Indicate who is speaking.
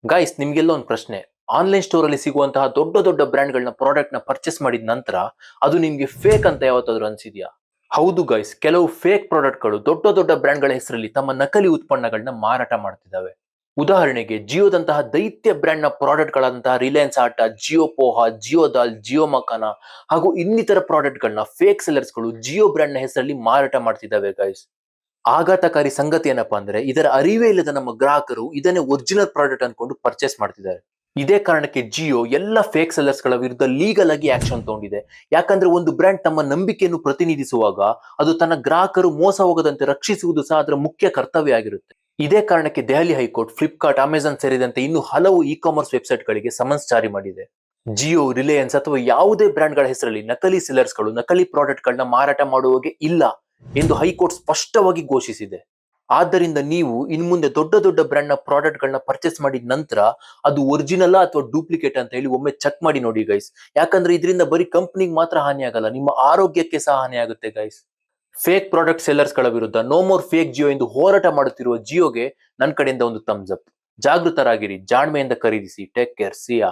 Speaker 1: Guys, ನಿಮ್ಗೆಲ್ಲ ಒಂದು ಪ್ರಶ್ನೆ. ಆನ್ಲೈನ್ ಸ್ಟೋರ್ ಅಲ್ಲಿ ಸಿಗುವಂತಹ ದೊಡ್ಡ ದೊಡ್ಡ ಬ್ರ್ಯಾಂಡ್ ಗಳನ್ನ ಪ್ರಾಡಕ್ಟ್ ನ ಪರ್ಚೇಸ್ ಮಾಡಿದ ನಂತರ ಅದು ನಿಮ್ಗೆ ಫೇಕ್ ಅಂತ ಯಾವತ್ತಾದ್ರೂ ಅನ್ಸಿದ್ಯಾ? ಹೌದು ಗೈಸ್, ಕೆಲವು ಫೇಕ್ ಪ್ರಾಡಕ್ಟ್ ಗಳು ದೊಡ್ಡ ದೊಡ್ಡ ಬ್ರ್ಯಾಂಡ್ ಗಳ ಹೆಸರಲ್ಲಿ ತಮ್ಮ ನಕಲಿ ಉತ್ಪನ್ನಗಳನ್ನ ಮಾರಾಟ ಮಾಡ್ತಿದ್ದಾವೆ. ಉದಾಹರಣೆಗೆ ಜಿಯೋದಂತಹ ದೈತ್ಯ ಬ್ರ್ಯಾಂಡ್ ನ ಪ್ರಾಡಕ್ಟ್ ಗಳಂತಹ ರಿಲಯನ್ಸ್ ಆಟ, ಜಿಯೋ ಪೋಹಾ, ಜಿಯೋ ದಾಲ್, ಜಿಯೋ ಮಕಾನ ಹಾಗೂ ಇನ್ನಿತರ ಪ್ರಾಡಕ್ಟ್ ಗಳನ್ನ ಫೇಕ್ ಸೆಲ್ಲರ್ಸ್ ಗಳು ಜಿಯೋ ಬ್ರ್ಯಾಂಡ್ ನ ಹೆಸರಲ್ಲಿ ಮಾರಾಟ ಮಾಡ್ತಿದ್ದಾವೆ ಗೈಸ್. ಆಘಾತಕಾರಿ ಸಂಗತಿ ಏನಪ್ಪಾ ಅಂದ್ರೆ ಇದರ ಅರಿವೇ ಇಲ್ಲದ ನಮ್ಮ ಗ್ರಾಹಕರು ಇದನ್ನೇ ಒರಿಜಿನಲ್ ಪ್ರಾಡಕ್ಟ್ ಅನ್ಕೊಂಡು ಪರ್ಚೇಸ್ ಮಾಡ್ತಿದ್ದಾರೆ. ಇದೇ ಕಾರಣಕ್ಕೆ ಜಿಯೋ ಎಲ್ಲ ಫೇಕ್ ಸೆಲ್ಲರ್ಸ್ ಗಳ ವಿರುದ್ಧ ಲೀಗಲ್ ಆಗಿ ಆಕ್ಷನ್ ತಗೊಂಡಿದೆ. ಯಾಕಂದ್ರೆ ಒಂದು ಬ್ರ್ಯಾಂಡ್ ತಮ್ಮ ನಂಬಿಕೆಯನ್ನು ಪ್ರತಿನಿಧಿಸುವಾಗ ಅದು ತನ್ನ ಗ್ರಾಹಕರು ಮೋಸ ಹೋಗದಂತೆ ರಕ್ಷಿಸುವುದು ಸಹ ಅದರ ಮುಖ್ಯ ಕರ್ತವ್ಯ ಆಗಿರುತ್ತೆ. ಇದೇ ಕಾರಣಕ್ಕೆ ದೆಹಲಿ ಹೈಕೋರ್ಟ್ ಫ್ಲಿಪ್ಕಾರ್ಟ್, ಅಮೆಜಾನ್ ಸೇರಿದಂತೆ ಇನ್ನು ಹಲವು ಇ ಕಾಮರ್ಸ್ ವೆಬ್ಸೈಟ್ ಗಳಿಗೆ ಸಮನ್ಸ್ ಜಾರಿ ಮಾಡಿದೆ. ಜಿಯೋ, ರಿಲಯನ್ಸ್ ಅಥವಾ ಯಾವುದೇ ಬ್ರ್ಯಾಂಡ್ ಗಳ ಹೆಸರಲ್ಲಿ ನಕಲಿ ಸೆಲ್ಲರ್ಸ್ ಗಳು ನಕಲಿ ಪ್ರಾಡಕ್ಟ್ ಗಳನ್ನ ಮಾರಾಟ ಮಾಡುವಾಗೆ ಇಲ್ಲ ಎಂದು ಹೈಕೋರ್ಟ್ ಸ್ಪಷ್ಟವಾಗಿ ಘೋಷಿಸಿದೆ. ಆದ್ದರಿಂದ ನೀವು ಇನ್ಮುಂದೆ ದೊಡ್ಡ ದೊಡ್ಡ ಬ್ರ್ಯಾಂಡ್ ನ ಪ್ರಾಡಕ್ಟ್ ಗಳನ್ನ ಪರ್ಚೇಸ್ ಮಾಡಿದ ನಂತರ ಅದು ಒರಿಜಿನಲ್ ಅಥವಾ ಡೂಪ್ಲಿಕೇಟ್ ಅಂತ ಹೇಳಿ ಒಮ್ಮೆ ಚೆಕ್ ಮಾಡಿ ನೋಡಿ ಗೈಸ್. ಯಾಕಂದ್ರೆ ಇದರಿಂದ ಬರೀ ಕಂಪನಿಗೆ ಮಾತ್ರ ಹಾನಿ ಆಗಲ್ಲ, ನಿಮ್ಮ ಆರೋಗ್ಯಕ್ಕೆ ಸಹ ಹಾನಿ ಆಗುತ್ತೆ ಗೈಸ್. ಫೇಕ್ ಪ್ರಾಡಕ್ಟ್ ಸೆಲ್ಲರ್ಸ್ ಗಳ ವಿರುದ್ಧ ನೋ ಮೋರ್ ಫೇಕ್ ಜಿಯೋ ಎಂದು ಹೋರಾಟ ಮಾಡುತ್ತಿರುವ ಜಿಯೋಗೆ ನನ್ನ ಕಡೆಯಿಂದ ಒಂದು ಥಮ್ಸ್ ಅಪ್. ಜಾಗೃತರಾಗಿರಿ, ಜಾಣ್ಮೆಯಿಂದ ಖರೀದಿಸಿ. ಟೇಕ್ ಕೇರ್, ಸಿಯಾ.